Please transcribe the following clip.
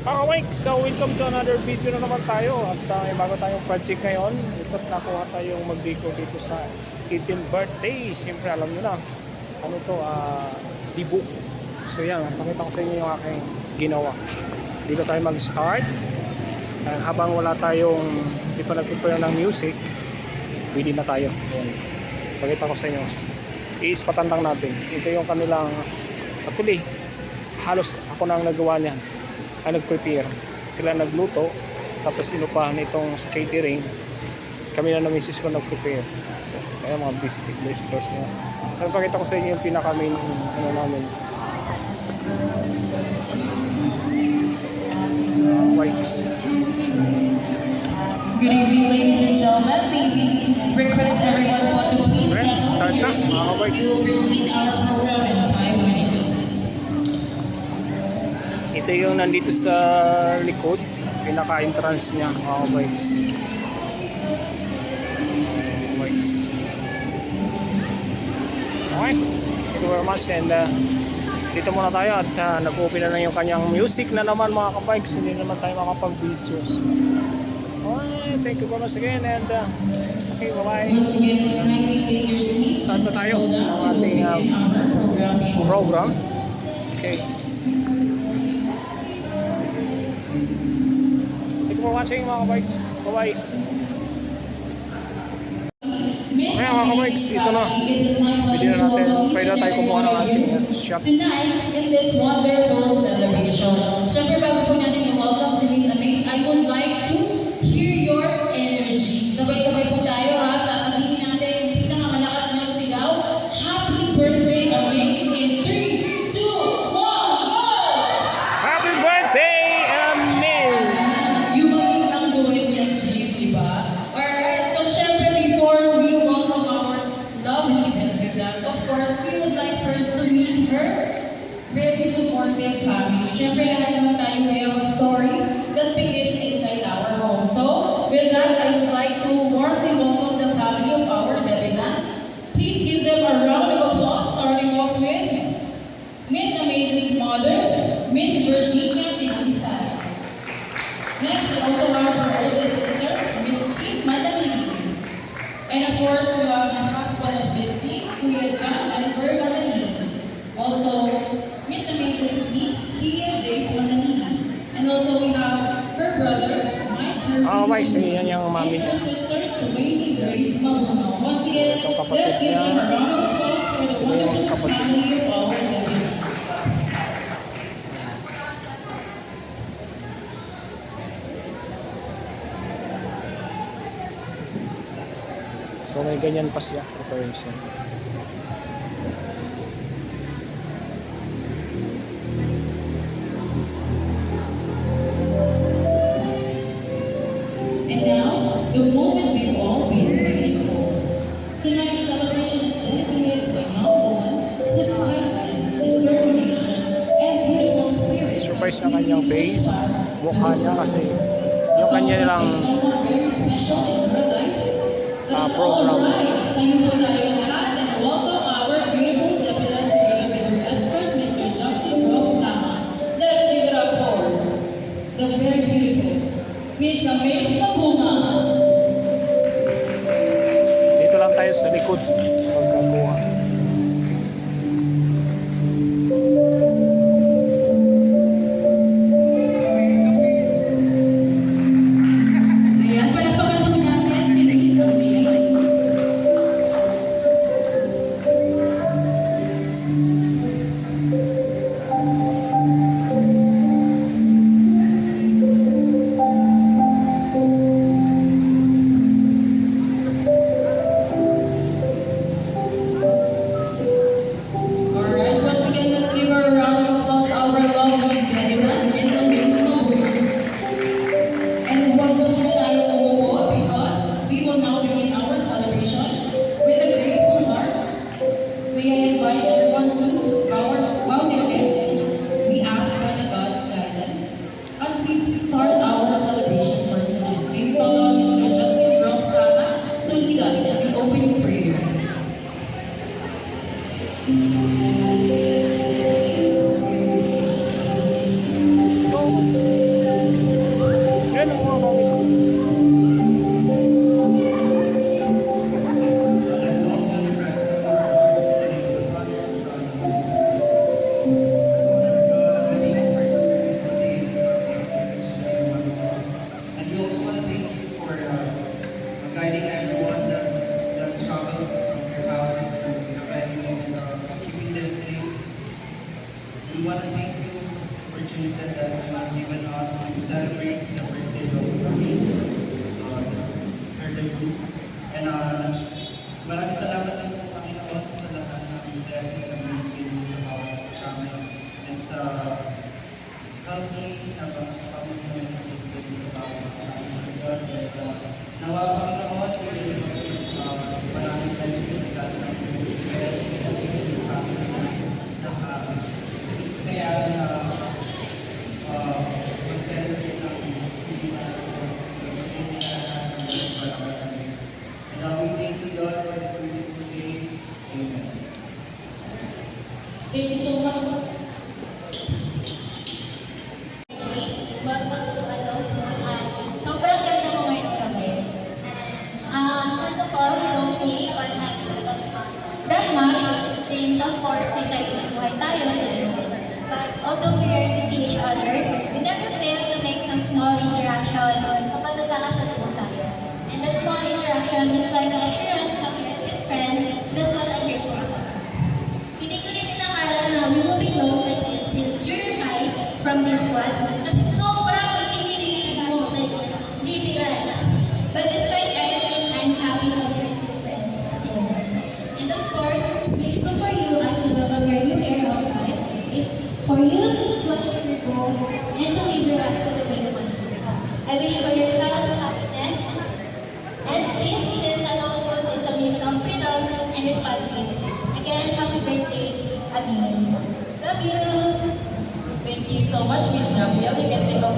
Alright, so welcome to another video na naman tayo. At may bago tayong project ngayon. Ito, nakuha tayong mag-deco dito sa 18th birthday. Siyempre alam nyo na, ano to, dibu. So yan, pakita ko sa inyo yung aking ginawa. Dito tayo mag-start. Habang wala tayong, hindi pa nag-prepare ng music, pwede na tayo. Yan. Pakita ko sa inyo. Is patandang natin. Ito yung kanilang, actually, halos ako na ang nagawa niyan. Nag-prepare. Sila nagluto, tapos inupahan itong sa catering. Kami na misis ko nag-prepare. So, kaya mga visitors nyo. Nagpakita ko sa inyo yung pinaka-main ano namin. Wipes. Good evening, ladies and gentlemen. Maybe request everyone to please Start na, mga wipes. We will complete our program in 5 minutes. Ito yung nandito sa likod, pinaka-entrance niya, mga wipes. Wipes. Okay, thank you very much, and dito muna tayo at nag-open na yung kanyang music na naman, mga kabikes. Hindi naman tayo makapag-videos. Okay, thank you very much again, and okay, bye-bye. Once again, kindly take your seats. Start na tayo ng ating program. Okay. Thank you for watching, mga kabikes. Bye-bye. Kaya mga kabikes, ito na. Pwede na natin. Pwede na tayo kumuha ng ating shop. Tonight, in this wonderful celebration, syempre bago po natin i-welcome si Miss Amaze, I would like to hear your energy. Sabay-sabay po tayo ha. Sasabihin natin yung pinakamalakas na sigaw. Happy birthday, Amaze! In 3, 2, 1, go! Happy birthday, Amaze! Yumanig ang doing yes, Chief, di ba? Alright, so syempre before we welcome our lovely Delvida, of course, we would like first to meet her very supportive family. Syempre lahat naman tayo may have a story that begins inside our home. So, with that, I would like to warmly welcome the family of our Delvida. Please give them a round of applause, starting off with Miss Amaze's mother, Miss Virginia Denisa. Next, we also have her oldest sister, Miss Kim Madalini. And of course, we have the husband of Miss Kim, Kuya John and Ver Madalini. Also, Miss Amaze's niece, Kia Jace Madalini. And also we have her brother, Mike Hervey. Okay, so yan yung mami. And her sister, Tumaini Grace Mahuna. Once again, Itong kapatid let's give them a niya. round of applause for the Sino yung wonderful kapatid? family of our David. So may ganyan pa siya, preparation. And now, the moment we've all been waiting for. Tonight's celebration is dedicated to a young woman whose kindness, determination, and beautiful spirit. Surprise na kanyang face, mukha niya kasi yung kanya nilang Someone very special in her life. That is all program. rise. Tayo po tayo lahat and welcome our beautiful Deputy together with her escort, Mr. Justin Roxana. Let's give it up for the very beautiful Miss Amaze Mahuna. dito lang tayo sa likod pagkakuha. Ayan, palakpakan po natin si Miss Amaze. Alright, once again, let's give her a round of applause, our lovely Deborah, Miss Amaze Mahuna. And huwag na muna tayo umupo because we will now begin our celebration with the grateful hearts. May I invite everyone to bow their heads. We ask for the God's guidance as we start our celebration for tonight. May we call on Mr. Justin Roxana to lead us in the opening prayer. Go! pamumuhay sa bawat isa sa amin. God, nawa Panginoon, maraming blessings lahat ng meron sa family na kaya mag-celebrate ng hindi malas hindi na lahat ng blessings para kay Christ. And we thank you, God, for this beautiful day. Amen. Thank you so much. Sobrang ganda mo ngayon kami. First of all, we don't pay or have us that much since of course may sariling buhay tayo ngayon. But although we rare to see each other, we never fail to make some small interactions kapag nagkakasaluhan tayo. And that small interaction is like the assurance that we are still friends. That's what I'm here for. Hindi ko rin pinakala na we will be close like this since you're high from this one. Kasi sobrang pinililig mo, like literal. But despite everything, I'm happy that we're still friends until now. And of course, wish ko for you as you welcome your new era of life is for you to achieve your goals and to live your life the way you want to. I wish for your health, happiness, and peace since adulthood is a mix of freedom and responsibilities. Again, happy birthday, Amin. Love you! Thank you so much, Miss Gabrielle. You can think of